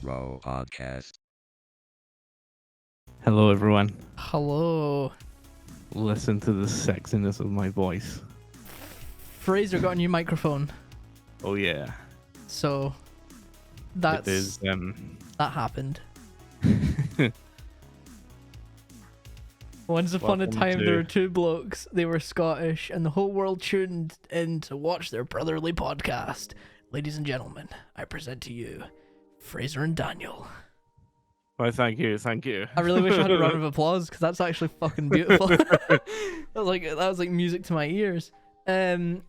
Bro Podcast. Hello, everyone. Hello. Listen to the sexiness of my voice. Fraser got a new microphone, Oh yeah, so it is. that happened. Once upon a Welcome time, to- there were two blokes. They were Scottish, and the whole world tuned in to watch their brotherly podcast. Ladies and gentlemen, I present to you Fraser and Daniel. Well, thank you. I really wish I had a round of applause because that's actually fucking beautiful. that was like music to my ears. So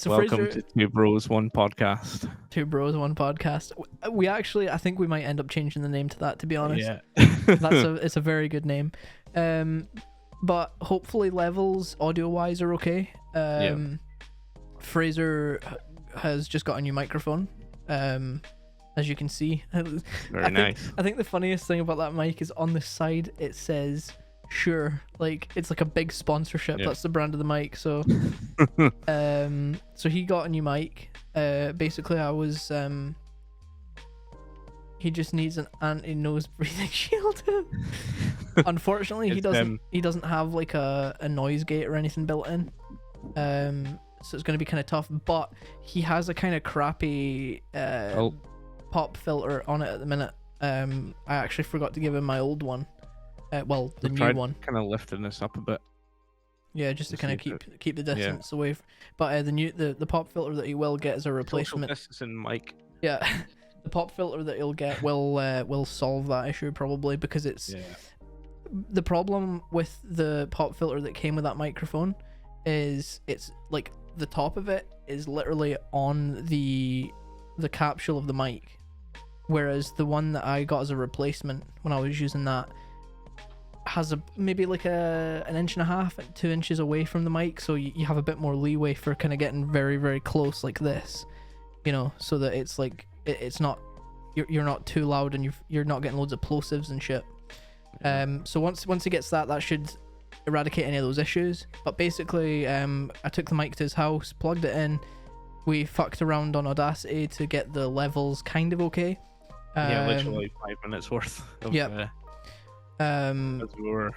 Welcome Fraser, to Two Bros One Podcast. Two Bros One Podcast. We actually, I think we might end up changing the name to that. To be honest, Yeah. it's a very good name. But hopefully levels audio wise are okay. Fraser has just got a new microphone. As you can see, Very nice. I think the funniest thing about that mic is on the side it says Shure, like it's like a big sponsorship. Yeah. That's the brand of the mic. So so he got a new mic. Basically I was he just needs an anti-nose breathing shield. Unfortunately he doesn't have like a noise gate or anything built in. So it's going to be kind of tough, but he has a kind of crappy pop filter on it at the minute. I actually forgot to give him my old one. The new one. Kind of lifting this up a bit. Yeah, just to kind of see keep the distance away. But the pop filter that he will get as a replacement. Social distancing mic. Yeah, the pop filter that he'll get will solve that issue probably, because it's the problem with the pop filter that came with that microphone is it's like the top of it is literally on the capsule of the mic, whereas the one that I got as a replacement when I was using that has maybe like an inch and a half, 2 inches away from the mic, so you have a bit more leeway for kind of getting very, very close like this, so that it's like it's not you're not too loud and you're not getting loads of plosives and shit. So once he gets that should eradicate any of those issues. But basically I took the mic to his house, plugged it in, we fucked around on Audacity to get the levels kind of okay. Literally 5 minutes worth of Yep. as we were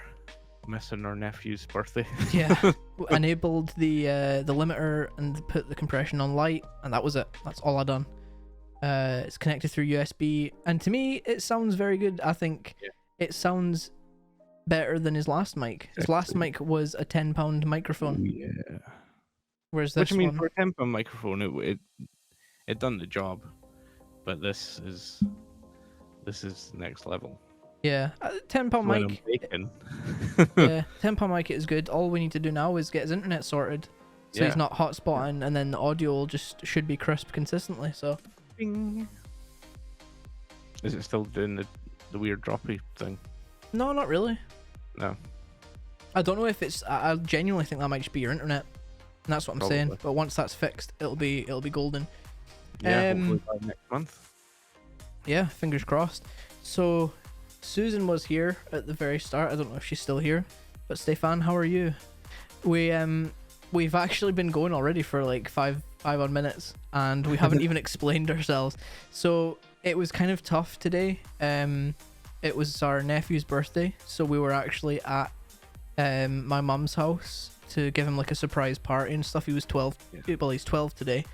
missing our nephew's birthday. Yeah. Enabled the limiter and put the compression on light, and that was it. That's all I done. It's connected through USB, and to me it sounds very good. I think it sounds better than his last mic. His last mic was a £10 microphone. Yeah. Whereas this Which I mean, one, for a £10 microphone, it done the job, but this is next level. yeah, £10 When I'm mic. baking. Yeah, £10 mic is good. All we need to do now is get his internet sorted, so he's not hotspotting, and then the audio should be crisp consistently. So. Bing. Is it still doing the weird droppy thing? No, not really. No. I don't know if it's. I genuinely think that might just be your internet, and that's what I'm saying. Probably. But once that's fixed, it'll be golden. Yeah, hopefully by next month. Yeah, fingers crossed. So, Susan was here at the very start. I don't know if she's still here, but Stefan, how are you? We've actually been going already for like five odd minutes, and we haven't even explained ourselves. So it was kind of tough today. It was our nephew's birthday, so we were actually at my mum's house to give him like a surprise party and stuff. He was 12. Yeah. Well, he's 12 today.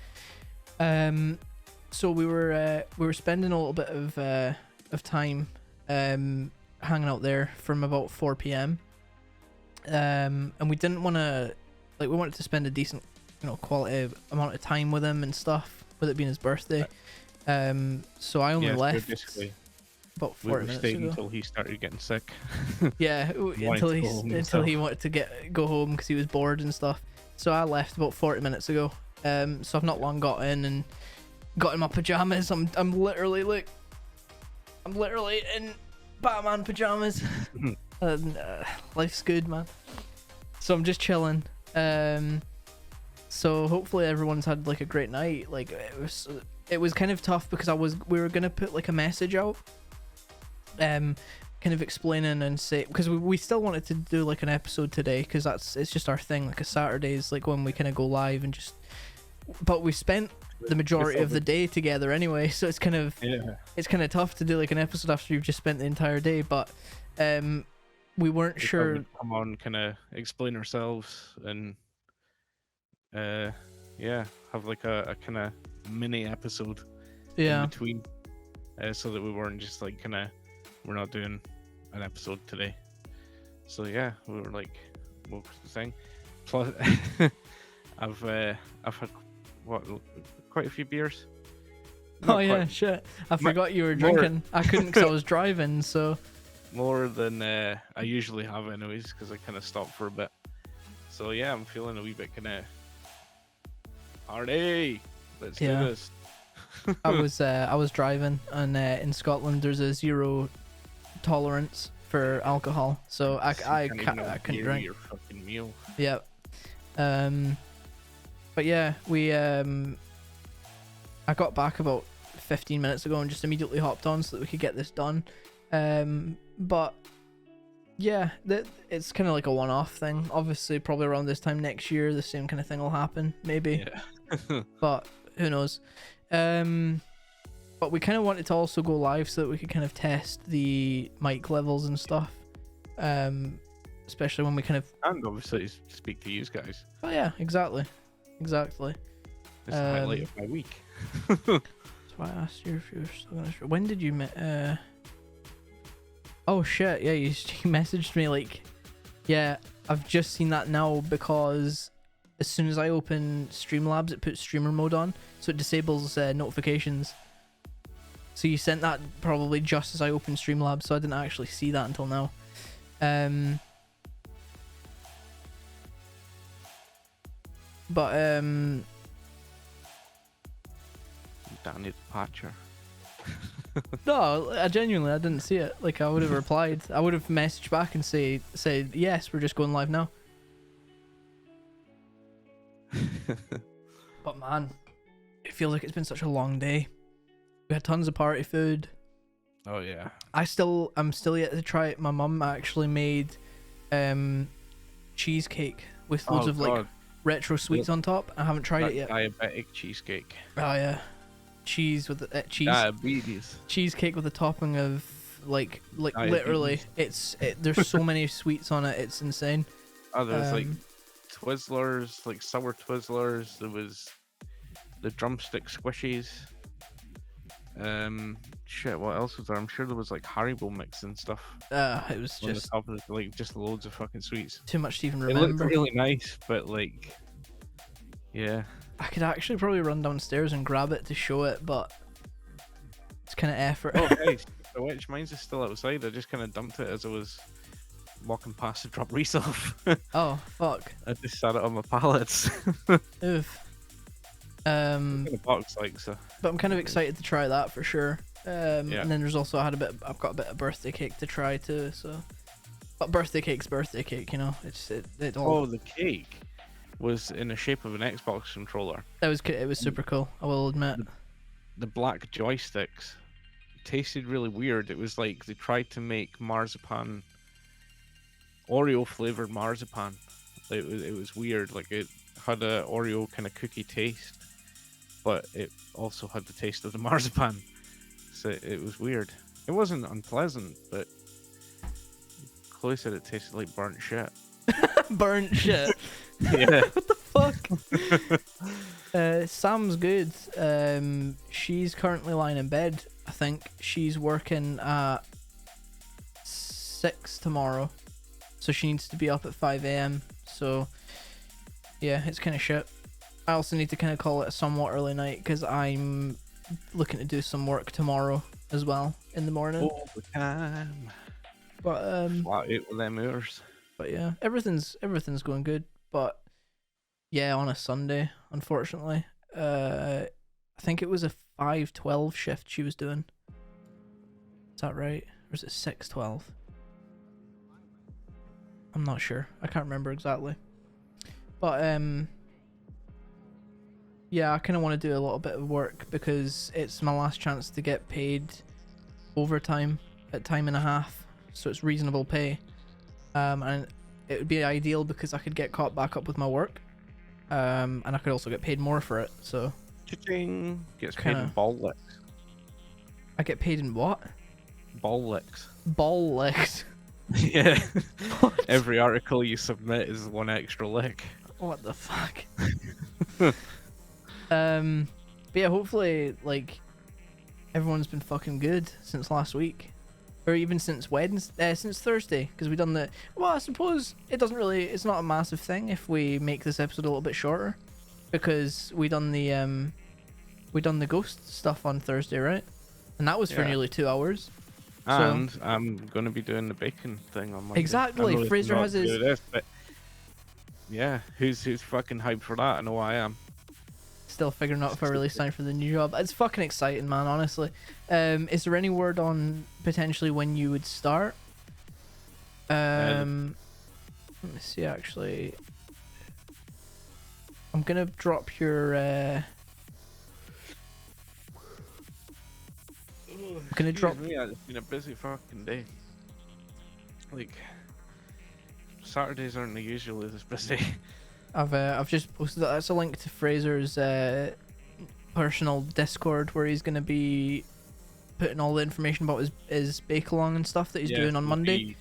So we were spending a little bit of time hanging out there from about 4 p.m. And we didn't want to, like, we wanted to spend a decent, quality amount of time with him and stuff, with it being his birthday. So I only left about 40 minutes stayed ago. until he started getting sick. Yeah, until he wanted to go home because he was bored and stuff. So I left about 40 minutes ago. So I've not long got in and got in my pajamas. I'm literally in Batman pajamas. And life's good, man. So I'm just chilling. So hopefully everyone's had like a great night. Like it was kind of tough because we were gonna put like a message out, kind of explaining and say, because we still wanted to do like an episode today, because it's just our thing. Like a Saturday is like when we kind of go live and just, but we spent the majority before of the day together anyway, so it's kind of tough to do like an episode after you've just spent the entire day. But we weren't sure. We'd come on, kind of explain ourselves, and have like a kind of mini episode in between, so that we weren't just like we're not doing an episode today. So yeah, we were like, what was the thing? Plus, I've had quite a few beers. Oh yeah, shit! I forgot you were drinking. I couldn't because I was driving. So more than I usually have, anyways, because I kind of stopped for a bit. So yeah, I'm feeling a wee bit kind of party. Let's do this. I was driving, and in Scotland there's a zero tolerance for alcohol, so I couldn't drink. Your fucking meal. Yeah. But yeah, I got back about 15 minutes ago and just immediately hopped on so that we could get this done. But yeah, it's kind of like a one-off thing. Obviously, probably around this time next year, the same kind of thing will happen, maybe. Yeah. But who knows? But we kind of wanted to also go live so that we could kind of test the mic levels and stuff. Especially when we kind of... And obviously speak to you guys. Oh yeah, exactly. It's the highlight of my week. That's why I asked you if you were still gonna... When did you... Oh shit, yeah, you messaged me like... Yeah, I've just seen that now because as soon as I open Streamlabs, it puts streamer mode on, so it disables notifications. So you sent that probably just as I opened Streamlabs, so I didn't actually see that until now. Danny Patcher. No, I didn't see it. Like, I would have replied. I would have messaged back and said yes, we're just going live now. But man, it feels like it's been such a long day. We had tons of party food. Oh yeah. I'm still yet to try it. My mum actually made cheesecake with loads of like retro sweets on top. I haven't tried it yet. Diabetic cheesecake. Oh yeah, cheese with cheese. Diabetes. Cheesecake with a topping of like literally, there's so many sweets on it. It's insane. Oh, there's like Twizzlers, like sour Twizzlers. There was the drumstick squishies. Shit, what else was there? I'm sure there was like Haribo mix and stuff. It was just on the top of like just loads of fucking sweets. Too much to even It remember. looked really nice, but like, yeah. I could actually probably run downstairs and grab it to show it, but it's kind of effort. Oh, nice. Which mine's is still outside. I just kind of dumped it as I was walking past to drop Reese off. Oh fuck! I just sat it on my pallets. Oof. In a box, like so. But I'm kind of excited to try that for sure. Yeah. And then there's also I've got a bit of birthday cake to try too. So, but birthday cake's birthday cake, you know. It all. Oh, the cake was in the shape of an Xbox controller. It was super cool. I will admit. The black joysticks tasted really weird. It was like they tried to make marzipan, Oreo flavored marzipan. It was weird. Like it had a Oreo kind of cookie taste, but it also had the taste of the marzipan. So it was weird. It wasn't unpleasant, but Chloe said it tasted like burnt shit. Burnt shit. Yeah. What the fuck? Sam's good. She's currently lying in bed. I think she's working at 6 tomorrow, so she needs to be up at 5 a.m. So yeah, it's kind of shit. I also need to kind of call it a somewhat early night because I'm looking to do some work tomorrow as well in the morning. All the time. But flat out with them hours. But yeah, everything's going good. But yeah, on a Sunday, unfortunately, I think it was a 5/12 shift she was doing. Is that right? Or is it 6/12? I'm not sure. I can't remember exactly. But yeah, I kind of want to do a little bit of work because it's my last chance to get paid overtime at time and a half, so it's reasonable pay. And it would be ideal because I could get caught back up with my work, and I could also get paid more for it. So Cha-ching. Gets paid in Kinda. ball licks. I get paid in what? Ball licks. Ball licks. Yeah. What? Every article you submit is one extra lick. What the fuck? But yeah, hopefully, like, everyone's been fucking good since last week. Or even since since Thursday, because we done the. Well, I suppose it doesn't really. It's not a massive thing if we make this episode a little bit shorter, because we done the ghost stuff on Thursday, right? And that was for Yeah. nearly 2 hours. And I'm gonna be doing the bacon thing on Monday. Exactly, I know Fraser not has to do his- This, but yeah, who's fucking hyped for that? I know I am. Still figuring out if I really signed for the new job. It's fucking exciting, man. Honestly, is there any word on potentially when you would start? Let me see. Actually, I'm gonna drop your. I'm gonna drop. Yeah, it's been a busy fucking day. Like Saturdays aren't usually this busy. I've just posted that. That's a link to Fraser's personal Discord where he's gonna be putting all the information about his bake along and stuff that he's doing on Monday.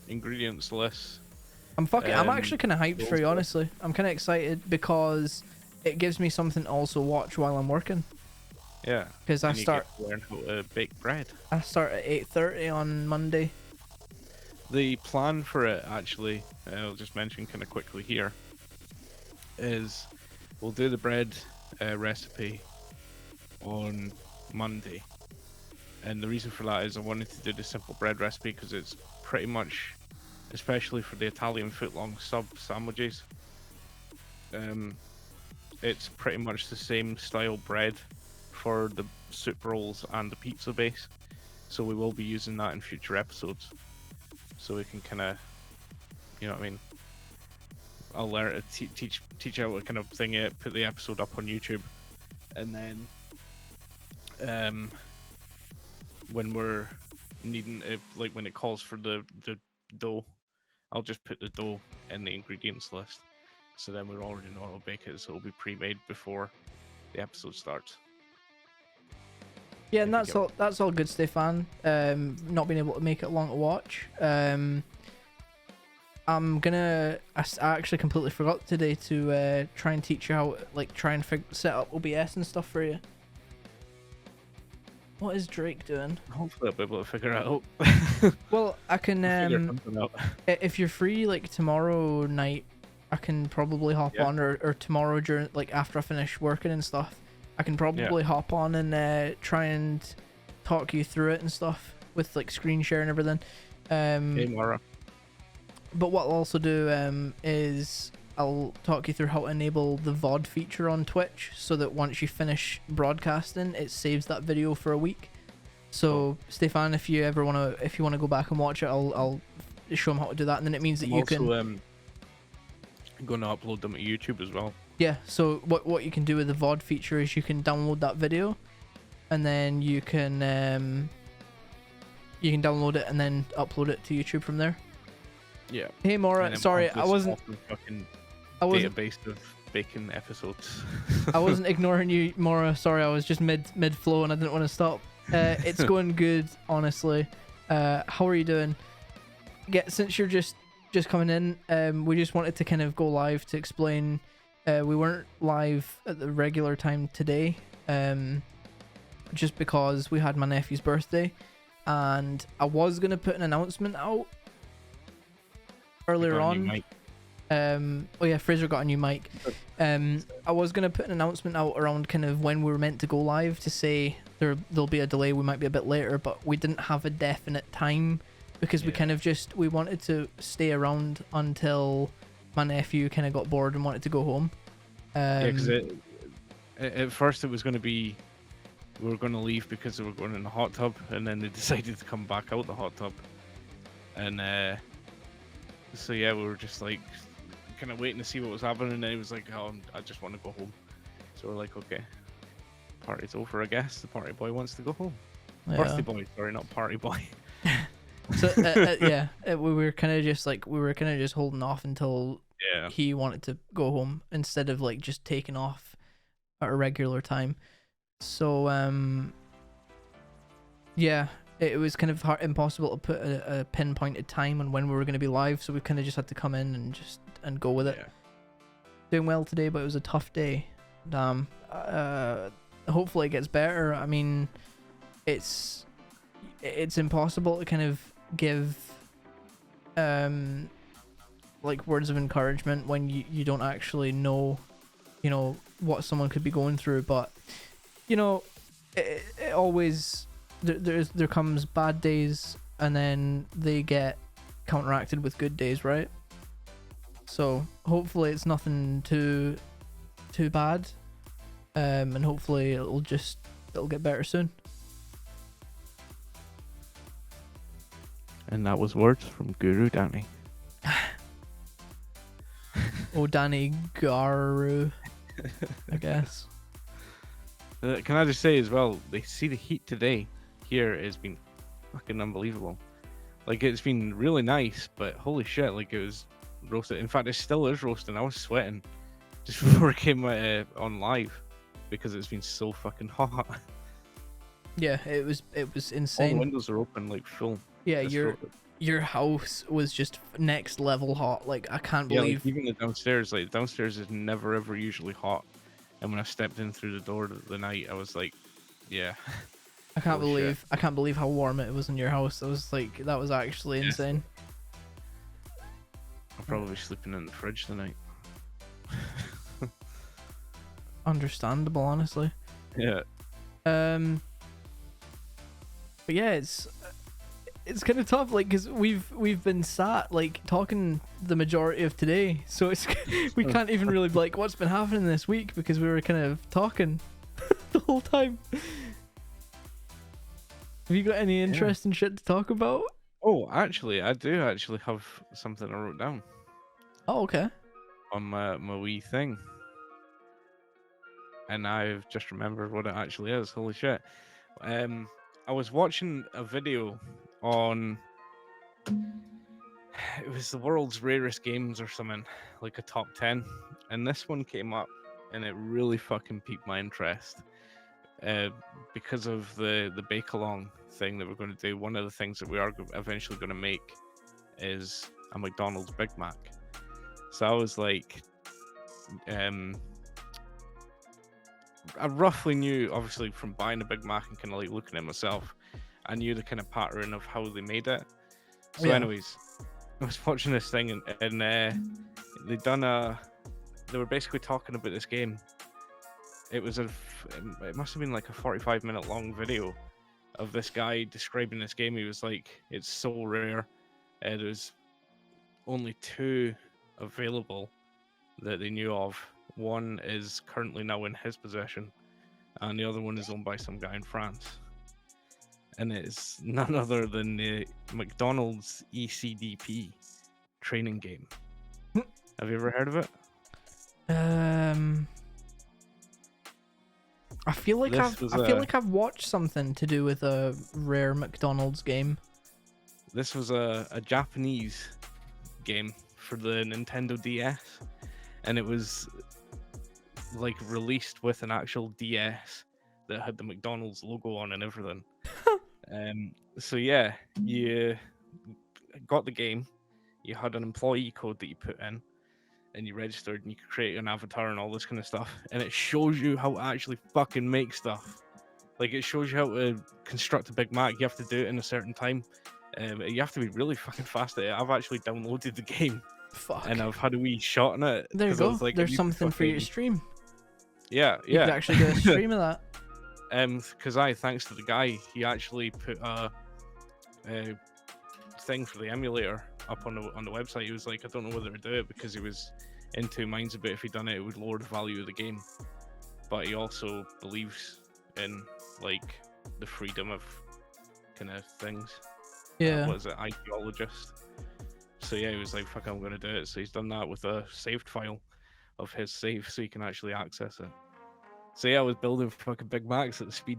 Ingredients list. I'm actually kind of hyped for you, also- honestly. I'm kind of excited because it gives me something to also watch while I'm working. Yeah. Because I and you start get to learn how to bake bread. at 8:30 on Monday. The plan for it, actually, I'll just mention kind of quickly here, is we'll do the bread recipe on Monday. And the reason for that is I wanted to do the simple bread recipe because it's pretty much, especially for the Italian footlong sub sandwiches, it's pretty much the same style bread for the soup rolls and the pizza base. So we will be using that in future episodes. So we can kind of, you know what I mean? I'll learn to teach out a kind of thing it, put the episode up on YouTube, and then when we're needing it, like when it calls for the dough, I'll just put the dough in the ingredients list. So then we're already know how to bake it, so it'll be pre-made before the episode starts. Yeah, and If you that's all good, Stefan. Not being able to make it long to watch. I'm gonna. I actually completely forgot today to try and teach you how, like, try and set up OBS and stuff for you. What is Drake doing? Hopefully I'll be able to figure it out. Well, I can. Figure something out. If you're free, like tomorrow night, I can probably hop on, or tomorrow during, like, after I finish working and stuff, I can probably hop on and try and talk you through it and stuff with, like, screen share and everything. Hey, Mara. But what I'll also do is I'll talk you through how to enable the VOD feature on Twitch, so that once you finish broadcasting, it saves that video for a week. So Stefan, if you wanna go back and watch it, I'll show them how to do that, and then it means that you can. I'm gonna upload them to YouTube as well. Yeah. So what you can do with the VOD feature is you can download that video, and then you can download it and then upload it to YouTube from there. Yeah. Hey Mora, sorry, I wasn't Database of bacon episodes. I wasn't ignoring you, Mora. Sorry, I was just mid flow and I didn't want to stop. It's going good, honestly. How are you doing? Since you're just coming in, we just wanted to kind of go live to explain. We weren't live at the regular time today, just because we had my nephew's birthday, and I was gonna put an announcement out earlier on. Oh yeah, Fraser got a new mic. I was gonna put an announcement out around kind of when we were meant to go live to say there'll be a delay, we might be a bit later, but we didn't have a definite time because we kind of we wanted to stay around until my nephew kind of got bored and wanted to go home. Yeah, because at first it was going to be we were going to leave because we were going in the hot tub, and then they decided to come back out the hot tub, and so yeah, we were just like kind of waiting to see what was happening, and then he was like, "Oh, I just want to go home." So we're like, "Okay, party's over, I guess. The party boy wants to go home." Yeah. Birthday boy, sorry, not party boy. So we were kind of just holding off until Yeah. he wanted to go home instead of like just taking off at a regular time. So yeah, it was kind of impossible to put a pinpointed time on when we were going to be live, so we kind of just had to come in and go with it. Yeah. Doing well today, but it was a tough day. Damn. Hopefully it gets better. I mean, it's impossible to kind of give like words of encouragement when you don't actually know, you know, what someone could be going through. But you know, it always there comes bad days, and then they get counteracted with good days, right? So hopefully it's nothing too bad, and hopefully it'll get better soon. And that was words from Guru Danny. Oh, Danny Garu, I guess. Can I just say as well, they see the heat today here has been fucking unbelievable. Like, it's been really nice, but holy shit, like, it was roasted. In fact, it still is roasting. I was sweating just before it came on live because it's been so fucking hot. Yeah, it was All insane. the windows are open, like, full. Yeah, your house was just next level hot. Like, I can't Yeah, believe. like, even the downstairs, like, downstairs is never ever usually hot. And when I stepped in through the door the night, I was like, yeah. I can't Holy believe shit. I can't believe how warm it was in your house. That was actually Yeah. insane. I'm probably sleeping in the fridge tonight. Understandable, honestly. Yeah. But yeah, it's kind of tough, like, because we've been sat like talking the majority of today, so it's we can't even really be like what's been happening this week because we were kind of talking the whole time. Have you got any interesting shit to talk about? Oh, actually, I do actually have something I wrote down Oh, okay. on my wee thing. And I've just remembered what it actually is. Holy shit. I was watching a video on, it was the world's rarest games or something, like a top 10. And this one came up and it really fucking piqued my interest. Because of the bake along thing that we're going to do. One of the things that we are eventually going to make is a McDonald's Big Mac. So I was like, I roughly knew, obviously, from buying a Big Mac and kind of like looking at it myself, I knew the kind of pattern of how they made it. So, Yeah. anyways, I was watching this thing and they were basically talking about this game. It must have been like a 45-minute long video of this guy describing this game. He was like, it's so rare. There's only 2 available that they knew of. One is currently now in his possession, and the other one is owned by some guy in France. And it's none other than the McDonald's ECDP training game. Have you ever heard of it? I feel like I've watched something to do with a rare McDonald's game. This was a Japanese game for the Nintendo DS, and it was like released with an actual DS that had the McDonald's logo on and everything. So yeah, you got the game, you had an employee code that you put in, and you registered, and you could create an avatar and all this kind of stuff, and it shows you how to actually fucking make stuff. Like, it shows you how to construct a Big Mac. You have to do it in a certain time. You have to be really fucking fast at it. I've actually downloaded the game. Fuck. And I've had a wee shot on it. There you go. Like, there's something for you to stream. Yeah, You could actually do a stream of that. Because thanks to the guy, he actually put a thing for the emulator up on the website. He was like, I don't know whether to do it because he was in 2 minds about if he'd done it, it would lower the value of the game. But he also believes in like the freedom of kind of things. Yeah. What is it, ideologist? So yeah, he was like, fuck, I'm gonna do it. So he's done that with a saved file of his save so you can actually access it. So yeah, I was building fucking Big Macs at the speed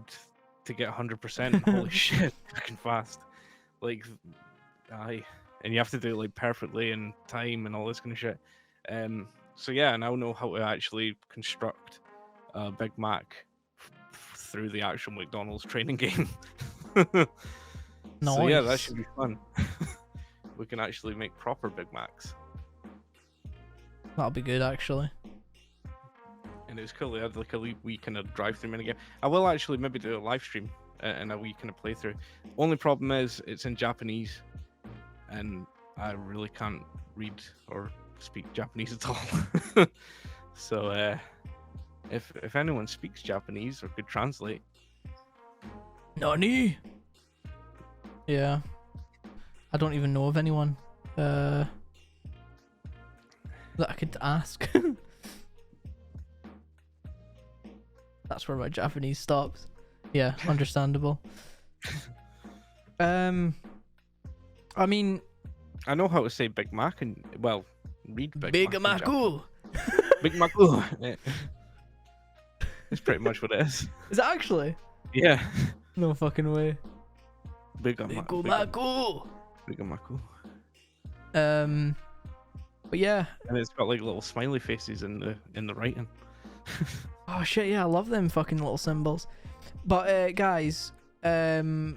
to get 100%, and holy shit, fucking fast. Like, aye. And you have to do it like perfectly in time and all this kind of shit. So yeah, I now know how to actually construct a Big Mac through the actual McDonald's training game. So yeah, that Nice. should be fun. We can actually make proper Big Macs. That'll be good, actually. And it was cool. They had like a wee kind of drive-through minigame. I will actually maybe do a live stream and a wee kind of playthrough. Only problem is it's in Japanese, and I really can't read or speak Japanese at all. So if anyone speaks Japanese or could translate, Nani? Yeah. I don't even know of anyone that I could ask. That's where my Japanese stops. Yeah, understandable. I mean, I know how to say Big Mac and well, read Big Mac. Macu. Big Mac. It's pretty much what it is. Is it actually? Yeah. No fucking way. Big Mac. Macu. Big Mac. But yeah. And it's got like little smiley faces in the writing. Oh shit, yeah, I love them fucking little symbols. But guys, unless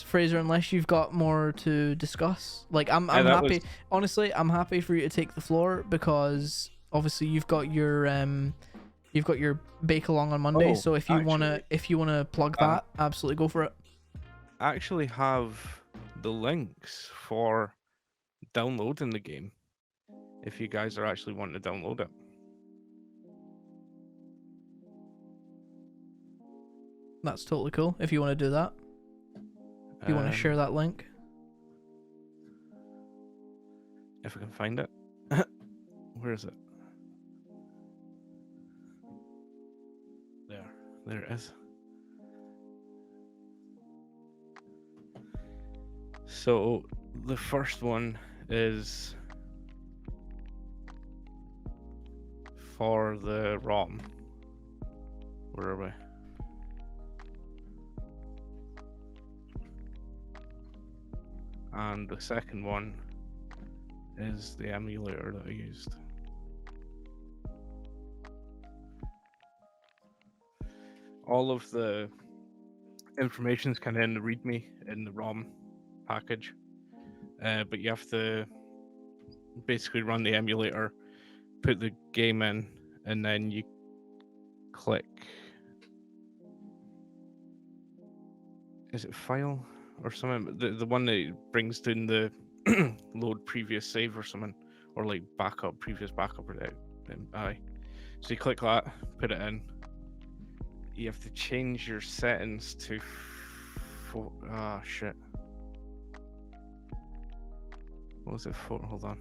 Fraser, unless you've got more to discuss, like I'm happy. Honestly, I'm happy for you to take the floor because obviously you've got your bake along on Monday. So if you wanna plug that, absolutely go for it. I actually have the links for downloading the game. If you guys are actually wanting to download it. That's totally cool. If you want to do that. If you want to share that link. If I can find it. Where is it? There it is. So the first one is for the ROM. Where are we? And the second one is the emulator that I used. All of the information's kind of in the README in the ROM package, but you have to basically run the emulator, put the game in, and then you click. Is it file or something? The one that brings down the load previous save or something, or like backup, previous backup, or aye. So you click that, put it in. You have to change your settings to. Shit. What was it for? Hold on.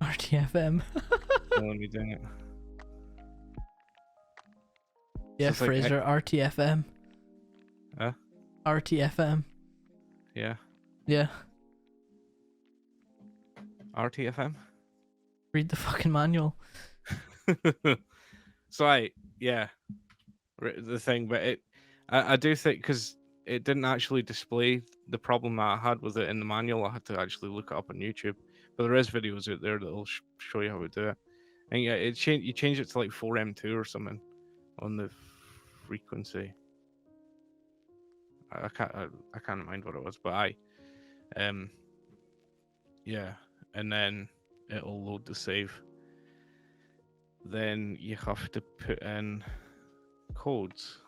RTFM. Let me do it. Yeah, so Fraser, like, RTFM. Huh? RTFM. Yeah. Yeah. RTFM? Read the fucking manual. So the thing, but I do think because it didn't actually display the problem that I had with it in the manual. I had to actually look it up on YouTube. But there is videos out there that'll show you how to do it. And yeah, you change it to like 4M2 or something on the frequency. I can't mind what it was, but yeah, and then it'll load the save. Then you have to put in codes,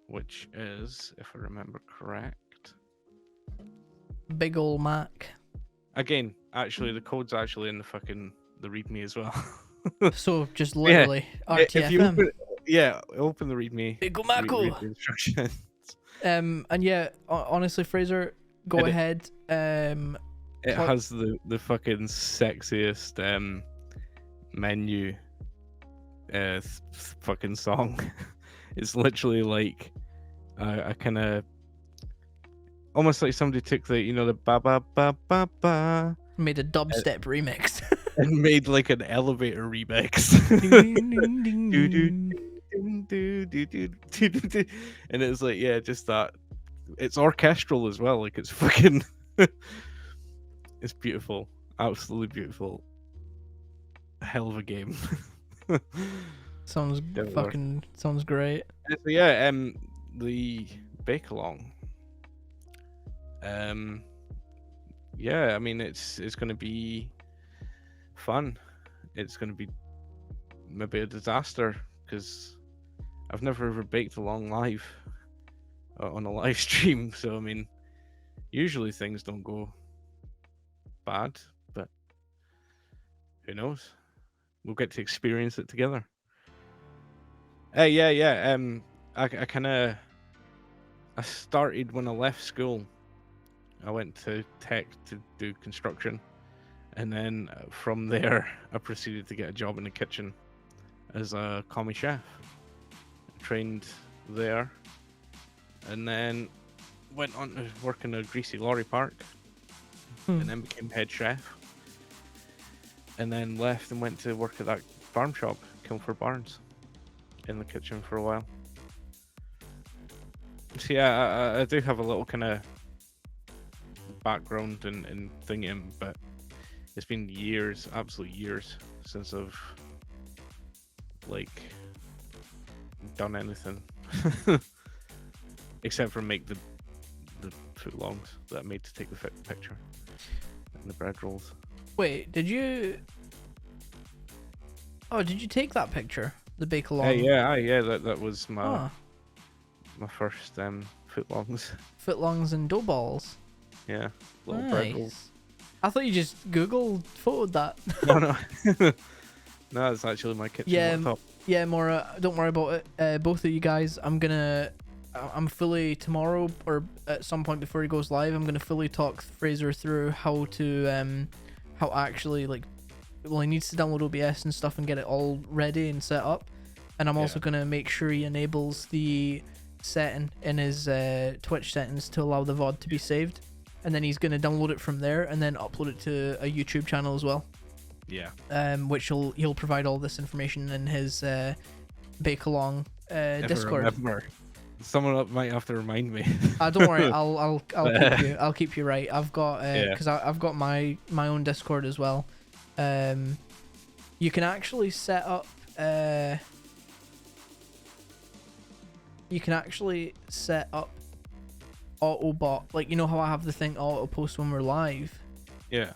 which is, if I remember correct, Big ol' Mac. Again, actually, the code's actually in the README as well. So just literally RTFM. Open the README. Big ol' Mac. Read the instructions. And yeah, honestly, Fraser, go ahead. It has the fucking sexiest menu fucking song. It's literally like a kind of almost like somebody took the ba ba ba ba ba, made a dubstep remix and made like an elevator remix. do do do do do do, and it's like yeah, just that. It's orchestral as well. Like it's fucking. It's beautiful, absolutely beautiful. Hell of a game. Sounds sounds great. So yeah, the Bake Along. Yeah, I mean it's going to be fun. It's going to be maybe a disaster because I've never ever baked along live on a live stream. So I mean, usually things don't go bad, but who knows? We'll get to experience it together. Yeah. I kind of I started when I left school. I went to tech to do construction, and then from there I proceeded to get a job in the kitchen as a commie chef. Trained there, and then went on to work in a greasy lorry park, and then became head chef, and then left and went to work at that farm shop, Kilford Barns, in the kitchen for a while. So yeah, I do have a little kind of background in thinking, but it's been years, absolute years, since I've like done anything except for make the footlongs that I made to take the picture and the bread rolls. Wait, did you? Oh, did you take that picture? The Bake Along? Yeah. That was my my first footlongs. Footlongs and dough balls. Yeah, little bread rolls. I thought you just Googled photoed that. No. No, it's actually my kitchen laptop. Yeah, Maura, don't worry about it. Both of you guys, I'm fully tomorrow or at some point before he goes live, I'm gonna fully talk Fraser through how to how actually like, well, he needs to download OBS and stuff and get it all ready and set up, and I'm also gonna make sure he enables the setting in his Twitch settings to allow the VOD to be saved, and then he's gonna download it from there and then upload it to a YouTube channel as well. Yeah. Which he'll provide all this information in his Bake Along Discord. Remember. Someone might have to remind me. Don't worry, I'll keep you right. I've got because I've got my own Discord as well. You can actually set up Autobot, like you know how I have the thing auto post when we're live. Yeah.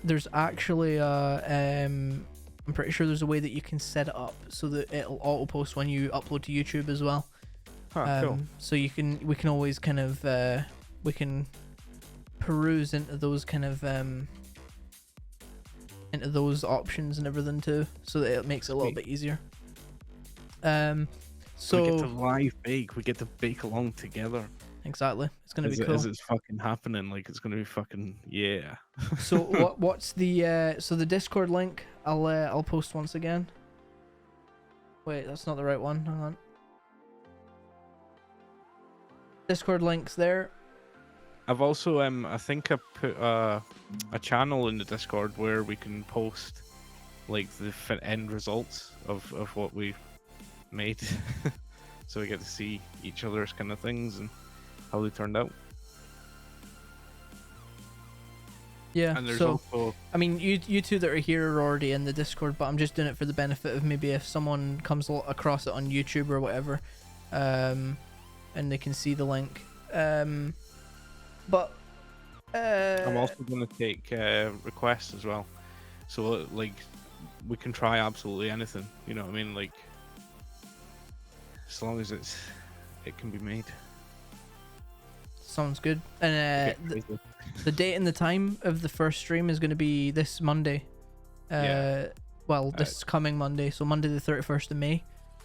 There's actually I'm pretty sure there's a way that you can set it up so that it'll auto post when you upload to YouTube as well. Cool. So we can always kind of we can peruse into those kind of into those options and everything too, so that it makes it a little bit easier. So we get to live bake. We get to bake along together. Exactly. It's gonna be cool. As it's fucking happening, like it's gonna be fucking yeah. So what's the so the Discord link? I'll post once again. Wait, that's not the right one. Hang on. Discord links there. I've also I think I put a channel in the Discord where we can post like the end results of what we've made, so we get to see each other's kind of things and how they turned out. Yeah, and there's so also... I mean, you two that are here are already in the Discord, but I'm just doing it for the benefit of maybe if someone comes across it on YouTube or whatever, and they can see the link. But I'm also going to take requests as well, so like we can try absolutely anything. You know what I mean? Like as long as it can be made. Sounds good. And the date and the time of the first stream is going to be this Monday. Well, this coming Monday, so Monday the 31st of May.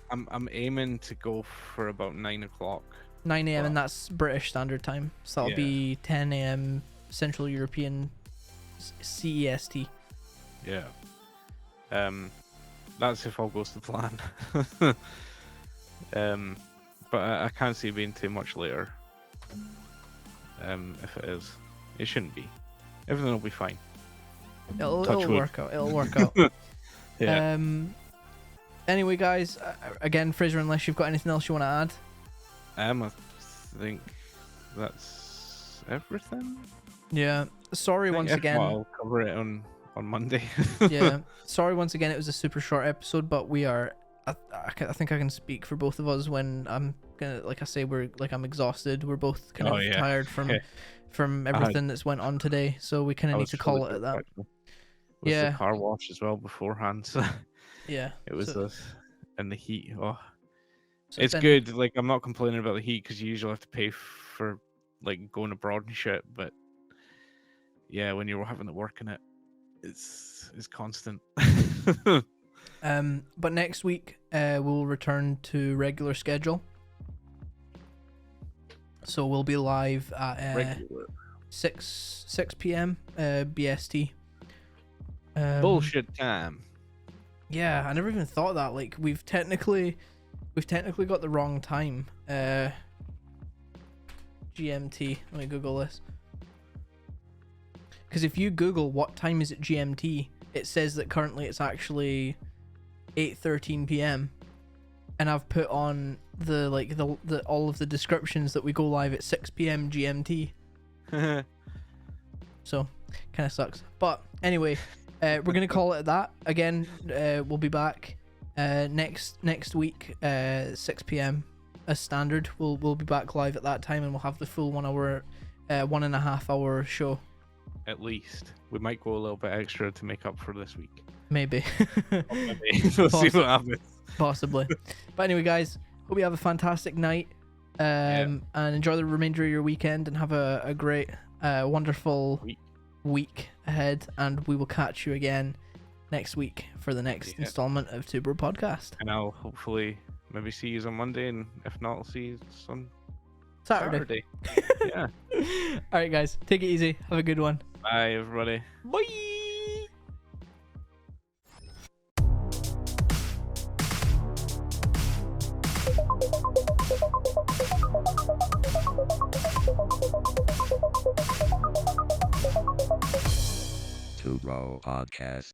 I'm aiming to go for about 9 o'clock. 9 a.m. and that's British Standard Time, so that'll be 10 a.m. Central European CEST. Yeah. That's if all goes to plan. But I can't see it being too much later. If it is, it shouldn't be. Everything will be fine. It'll work out. It'll work out. Yeah. Anyway, guys, again, Fraser, unless you've got anything else you want to add. I think that's everything. Yeah. Sorry once again. I'll cover it on Monday. Yeah. Sorry once again. It was a super short episode, but we are. I think I can speak for both of us when I'm gonna, like I say, I'm exhausted. We're both kind of tired from everything that's went on today, so we kind of need to call it at that. The car wash as well beforehand. So yeah, it was in the heat. Oh, so it's good. Like, I'm not complaining about the heat because you usually have to pay for like going abroad and shit. But yeah, when you're having to work in it, it's constant. But next week we'll return to regular schedule. So we'll be live at 6 p.m. BST. Bullshit time. Yeah, I never even thought that. Like, we've technically got the wrong time. GMT. Let me Google this. Because if you Google what time is it GMT, it says that currently it's actually 8:13 p.m. and I've put on the all of the descriptions that we go live at 6 p.m. GMT. So kind of sucks. But anyway, we're gonna call it that. Again, we'll be back next week 6 p.m. as standard. We'll be back live at that time, and we'll have the full 1 hour 1.5 hour show. At least we might go a little bit extra to make up for this week. Maybe. We'll see what happens. Possibly. But anyway, guys, hope you have a fantastic night and enjoy the remainder of your weekend, and have a great, wonderful week ahead. And we will catch you again next week for the next installment of Two Bro Podcast. And I'll hopefully maybe see you on Monday, and if not, I'll see you on Saturday. Yeah. All right, guys, take it easy. Have a good one. Bye, everybody. Bye. Two Bro Podcast.